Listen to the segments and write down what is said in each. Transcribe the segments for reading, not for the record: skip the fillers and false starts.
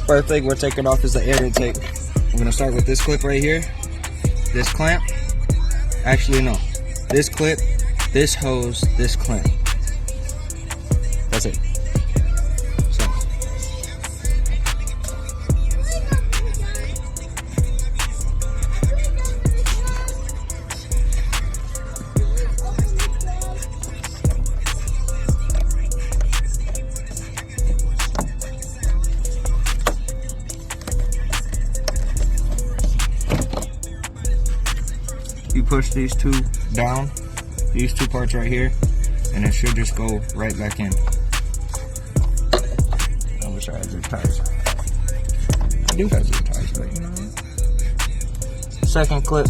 First thing we're taking off is the air intake. I'm gonna start with this clip right here. This clamp. Actually, no. This clip, this hose, this clamp. That's it. So. You push these two down, these two parts right here, and it should just go right back in. I wish I had zip ties. I do have zip ties, but you know. Second clip.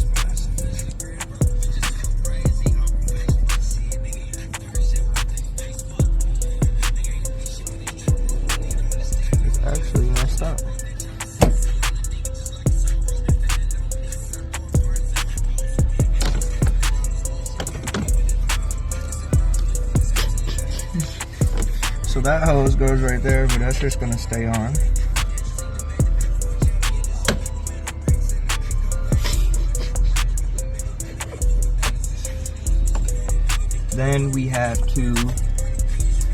It's actually messed up. So that hose goes right there, but that's just gonna stay on. Then we have to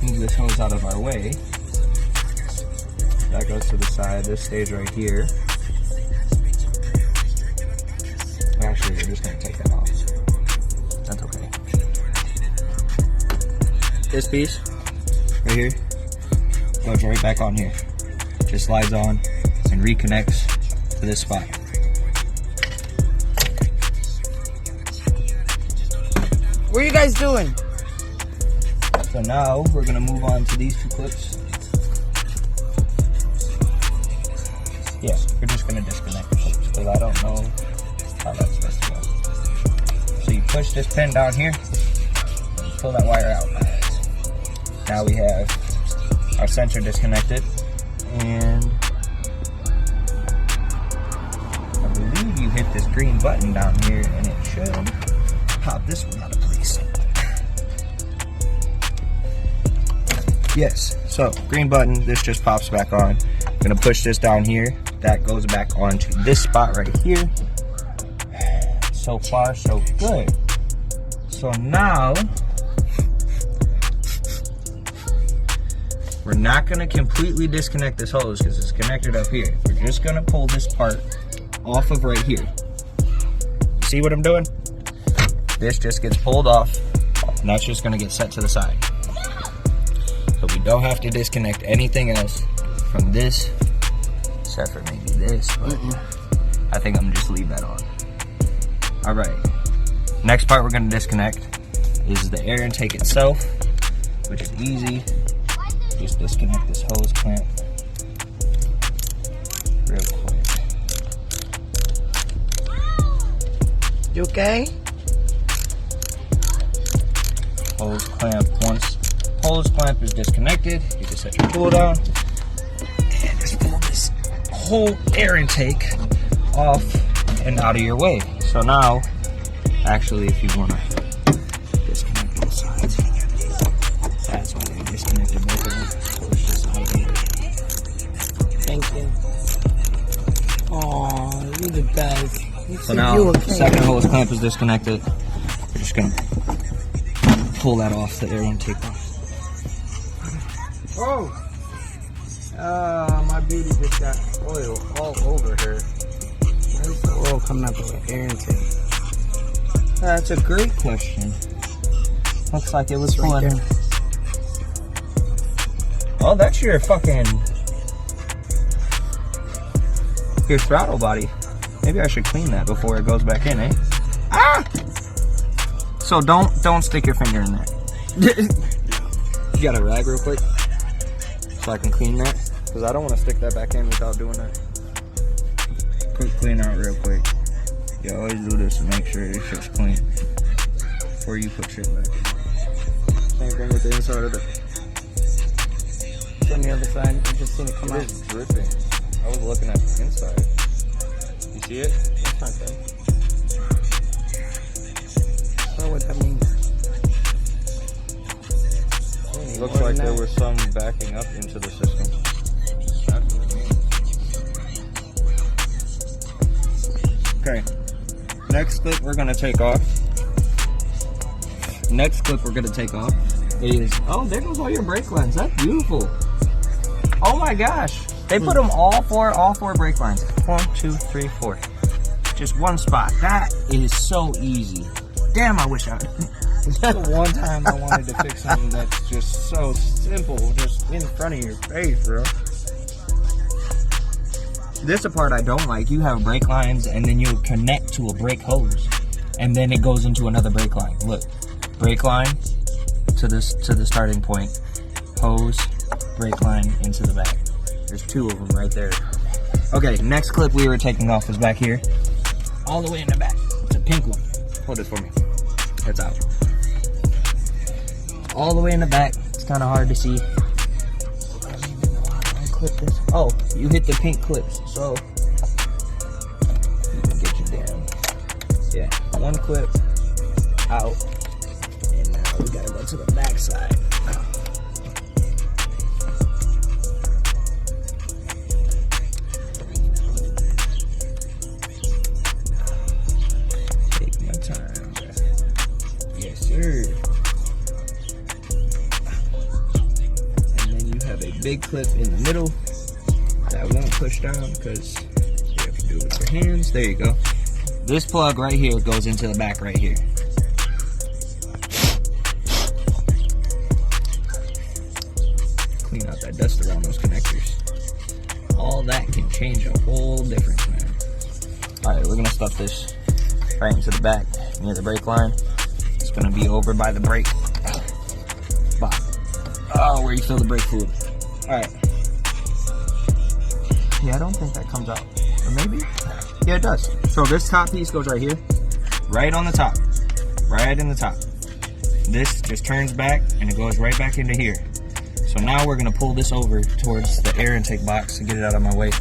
move this hose out of our way. That goes to the side, this stays right here. Actually, we're just gonna take that off. That's okay. This piece right here goes right back on here. Just slides on and reconnects to this spot. What are you guys doing? So now we're gonna move on to these two clips. Yeah, we're just gonna disconnect the clips because I don't know how that's supposed to go. So you push this pin down here and pull that wire out. Now we have our sensor disconnected, and I believe you hit this green button down here and it should pop this one out of place. Yes, so green button, this just pops back on. I'm gonna push this down here. That goes back onto this spot right here. So far, so good. So now, we're not going to completely disconnect this hose because it's connected up here. We're just going to pull this part off of right here. See what I'm doing? This just gets pulled off, and that's just going to get set to the side. So we don't have to disconnect anything else from this, except for maybe this, but I think I'm going to just leave that on. All right. Next part we're going to disconnect is the air intake itself, which is easy. Just disconnect this hose clamp real quick. You okay? Hose clamp. Once hose clamp is disconnected, you can set your tool down and just pull this whole air intake off and out of your way. So now, actually, if you want to disconnect both sides, that's why they disconnected both of them. Push this out of here. Thank you. Aw, you're the best. So now, the second hose clamp is disconnected. We're just going to pull that off, the air intake off. Oh! My beauty just got oil all over her. Where's the oil coming out of the air intake? That's a great question. Looks like it was right fun. there. Oh, that's your fucking... your throttle body. Maybe I should clean that before it goes back in, eh? Ah! So don't stick your finger in there. You got a rag real quick? So I can clean that? Because I don't want to stick that back in without doing that. Quick clean out real quick. You always do this to make sure your shit's clean before you put shit back in. Same thing with the inside of the... On the other side, I just seen it come out. It's dripping. I was looking at the inside. You see it? That's not good. I don't know what that means. It looks like there was some backing up into the system. That's what it means. Okay. Next clip we're gonna take off. Is, oh, there goes all your brake lines. That's beautiful. Oh my gosh. They put them all four brake lines. 1, 2, 3, 4. Just one spot. That is so easy. Damn, I wish I. The one time I wanted to fix something that's just so simple, just in front of your face, bro. This is the part I don't like. You have brake lines, and then you connect to a brake hose, and then it goes into another brake line. Look, brake line to the starting point, hose, brake line into the back. There's 2 of them right there. Okay, next clip we were taking off was back here, all the way in the back. It's a pink one. Hold this for me. It's out. All the way in the back. It's kind of hard to see. I don't even know how to clip this. Oh, you hit the pink clips, so you can get you down. Yeah, 1 clip out, and now we gotta go to the back side. Take my time. Yes, sir. A big clip in the middle that won't push down because you have to do it with your hands. There you go. This plug right here goes into the back right here. Clean out that dust around those connectors. All that can change a whole difference, man. Alright, we're gonna stuff this right into the back near the brake line. It's gonna be over by the brake. Oh, where you fill the brake fluid. Alright. Yeah, I don't think that comes out. Or maybe? Yeah, it does. So this top piece goes right here. Right on the top. Right in the top. This just turns back and it goes right back into here. So now we're going to pull this over towards the air intake box to get it out of my way.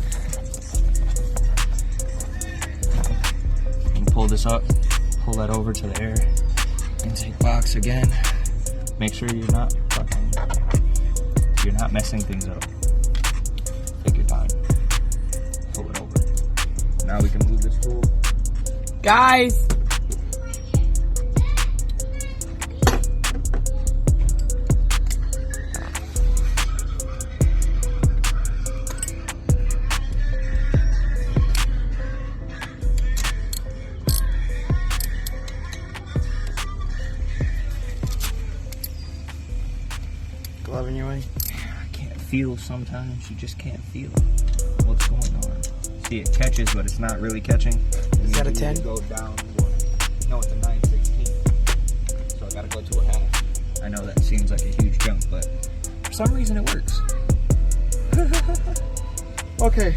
And pull this up. Pull that over to the air intake box again. Make sure you're not messing things up. Take your time. Pull it over. Now we can move this tool. Guys! Glove in your way? I can't feel sometimes. You just can't feel what's going on. See, it catches, but it's not really catching. Is that a 10? Go down one. No, it's a 9/16. So I gotta go to a half. I know that seems like a huge jump, but for some reason it works. Okay.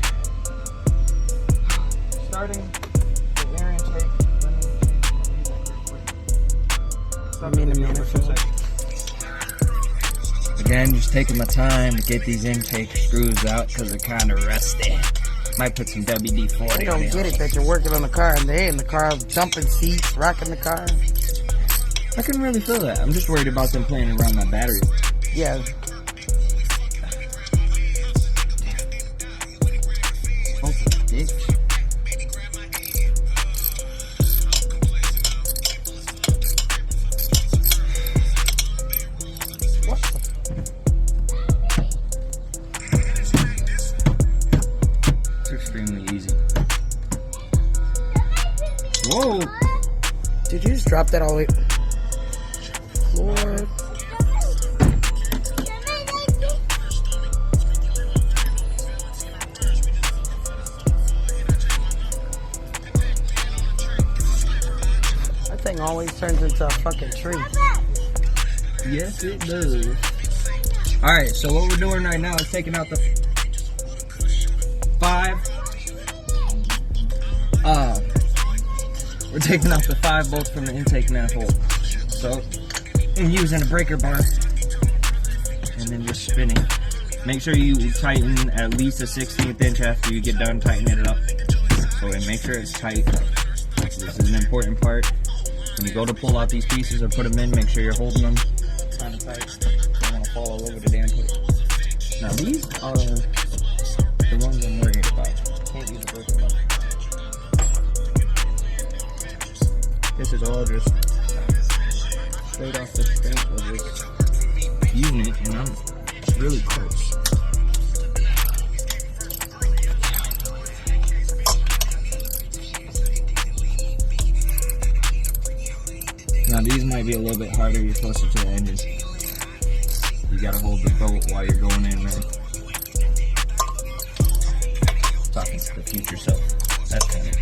Starting the air intake. Let me change that real quick. Stop You mean the the video for a manifold? second. Again, just taking my time to get these intake screws out because they're kind of rusty. Might put some WD-40 They don't get it that you're working on the car and they're in the car, jumping seats, rocking the car. I couldn't really feel that. I'm just worried about them playing around my battery. Yeah. Oh, bitch. Extremely easy. Whoa! Did you just drop that all the way? Lord. That thing always turns into a fucking tree. Yes, it does. Alright, so what we're doing right now is taking out the 5 bolts from the intake manifold. So, I'm using a breaker bar and then just spinning. Make sure you tighten at least a 1/16 inch after you get done tightening it up. So, and make sure it's tight. This is an important part. When you go to pull out these pieces or put them in, make sure you're holding them kind of tight. You don't want to fall all over the damn place. Now, these are the ones I'm worried about. Can't use a breaker bar. this is all just straight off the crank of this unit, and it's really close. Now these might be a little bit harder, you're closer to the engine. You gotta hold the bolt while you're going in there. Talking to the future self. That's kind of...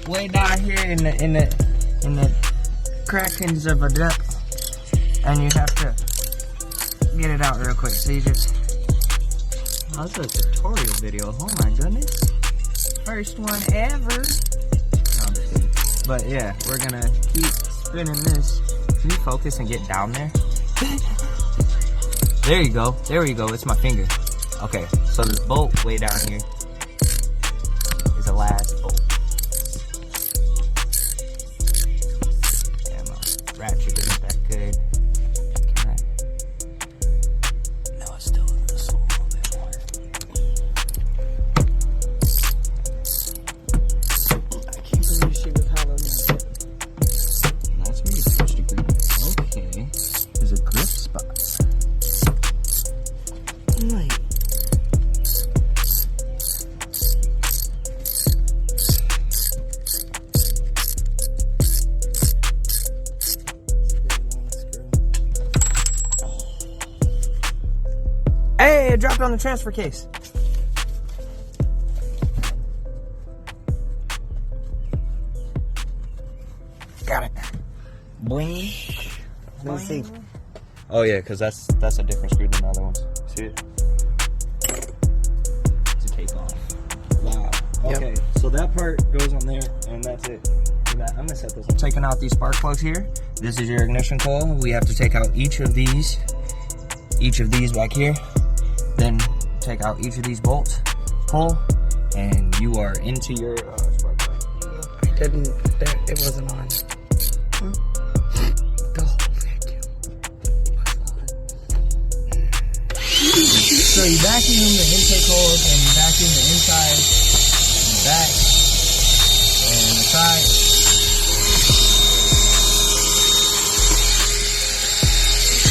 Way down here in the crackings of a depth, and you have to get it out real quick. So you just... Oh, this is a tutorial video. Oh my goodness. First one ever. No, I'm just kidding. But yeah, we're gonna keep spinning this. Can you focus and get down there? There you go. There we go. It's my finger. Okay, so this bolt way down here is the last bolt. Yeah, my ratchet isn't that good. Can I? No, it's still in this a little bit more. I can't believe she was hollow now. That's where you're supposed to grip. Okay, there's a grip spot. Right. Hey, it dropped on the transfer case. Got it. Boing. Let me see. Oh yeah, because that's a different screw than the other ones. See it? It's a take off. Wow. Okay, so that part goes on there, and that's it. I'm gonna set this up. Taking out these spark plugs here. This is your ignition coil. We have to take out each of these back here. Then take out each of these bolts, pull, and you are into your spark plug. It wasn't on. Huh? The whole vacuum was on. So you vacuum the intake holes, and you vacuum the inside, and the back, and the side.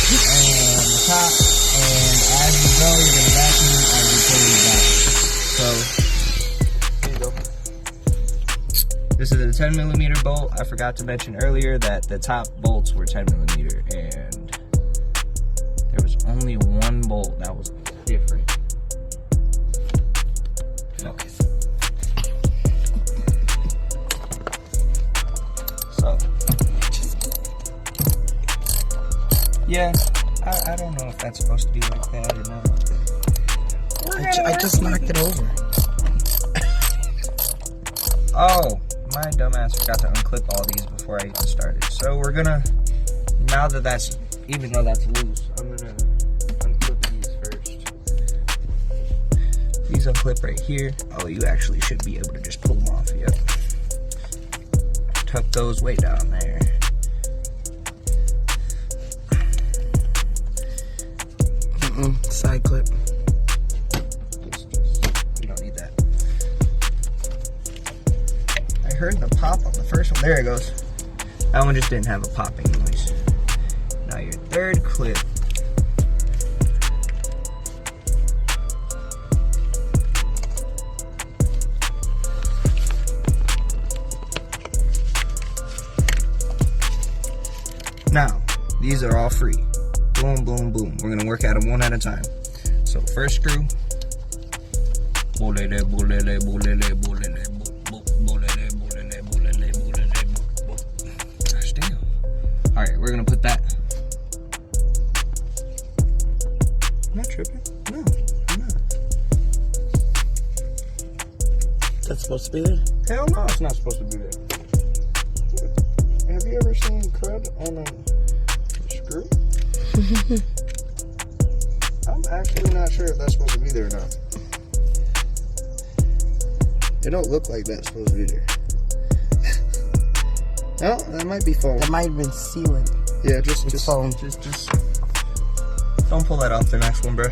And the top. And as you go, you're going to vacuum as you pull these out. So, here you go. This is a 10 millimeter bolt. I forgot to mention earlier that the top bolts were 10 millimeter, and there was only one bolt that was different. Okay. So, yeah. I don't know if that's supposed to be like that or not. I just knocked it over. Oh, my dumbass forgot to unclip all these before I even started. So we're gonna, now that that's, even though that's loose, I'm gonna unclip these first. These unclip right here. Oh, you actually should be able to just pull them off, yep. Tuck those way down there. Side clip. You don't need that. I heard the pop on the first one. There it goes. That one just didn't have a popping noise. Now your third clip. Now, these are all free. Boom, boom, boom. We're gonna work at them one at a time. So first screw. All right, we're gonna put that. I'm not tripping. No, I'm not. That's supposed to be there? Hell no, it's not supposed to be there. Have you ever seen crud on a screw? I'm actually not sure if that's supposed to be there or not. It don't look like that's supposed to be there. No, that might be foam. That might have been sealing. Yeah, just foam. Just don't pull that off the next one, bro.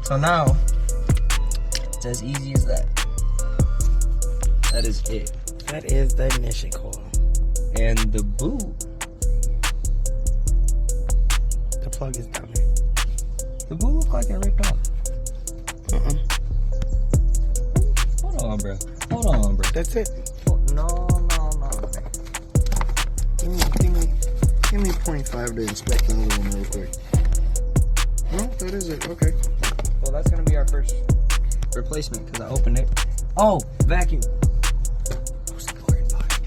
So now it's as easy as that. That is it. That is the ignition coil. And the boot. The plug is down there. The boot looked like it ripped off. Hold on, bro. Hold on, bro. That's it. No. Give me 0.5 to inspect the other one real quick. No, that is it. Okay. Well, that's gonna be our first replacement because I opened it. Oh, vacuum. What's the board box?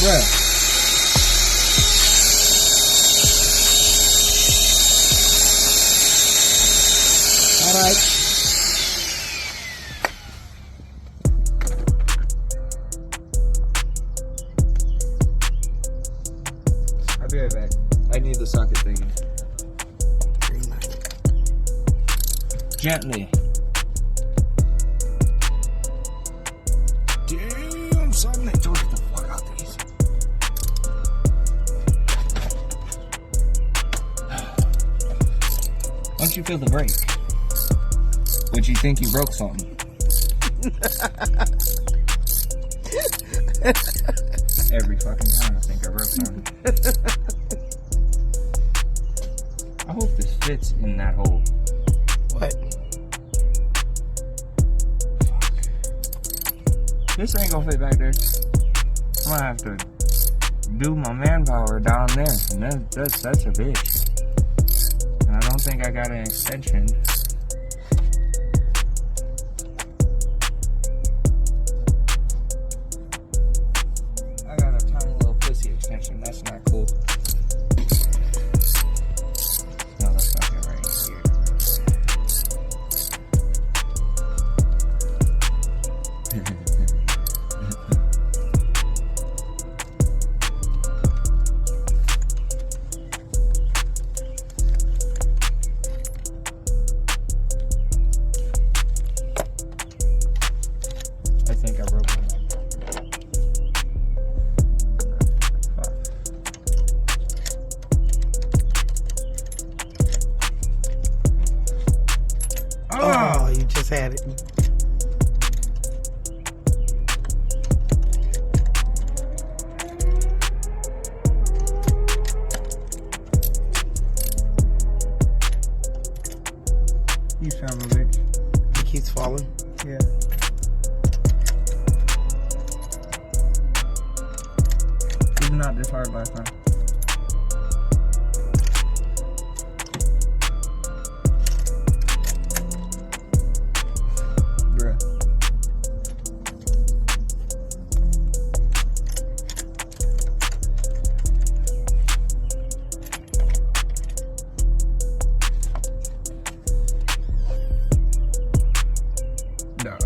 Bruh. All right. I'll be right back. I need the socket thingy. Green light. Gently. Damn, son. They told you the fuck out these. Once you feel the brake, would you think you broke something? Every fucking time I think I broke something. I hope this fits in that hole. What? Fuck. This ain't gonna fit back there. I'm gonna have to do my manpower down there, and that's a bitch. And I don't think I got an extension. I got a tiny little pussy extension. That's not cool. No, that's not it right here. I think I broke one. Fuck. Oh, you just had it. You son of a bitch. It keeps falling. Yeah. It was not this hard last time. Bruh. Dog.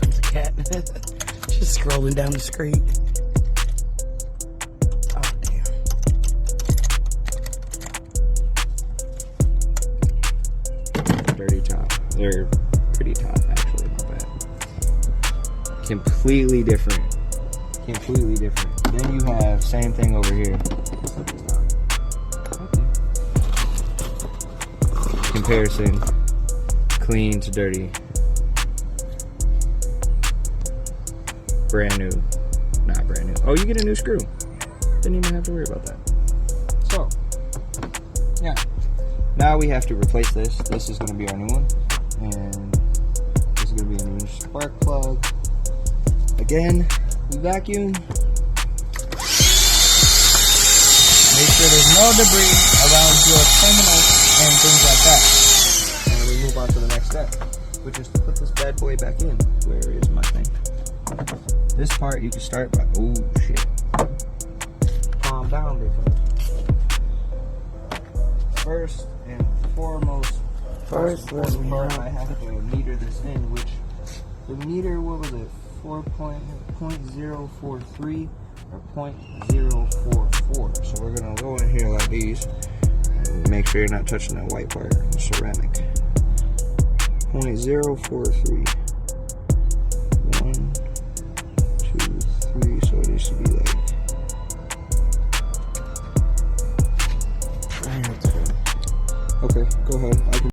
Comes a cat. Just scrolling down the street. Oh, damn. Dirty top. They're pretty top, actually. Not bad. Completely different. Completely different. Then you have same thing over here. Comparison. Clean to dirty. Brand new. Not brand new. Oh, you get a new screw. Didn't even have to worry about that. So, yeah. Now we have to replace this. This is going to be our new one. And this is going to be a new spark plug. Again, we vacuum. Make sure there's no debris around your terminals and things like that. And we move on to the next step, which is to put this bad boy back in. Where is my thing? This part you can start by, oh shit. Calm down, big fella. First and foremost, First, let me part know. I have to meter this in, which the meter, what was it, 4.043 or 0.044. So we're gonna go in here like these and make sure you're not touching that white part, the ceramic. .043. 1, 2, 3. So it needs to be like right up there. Okay, go ahead.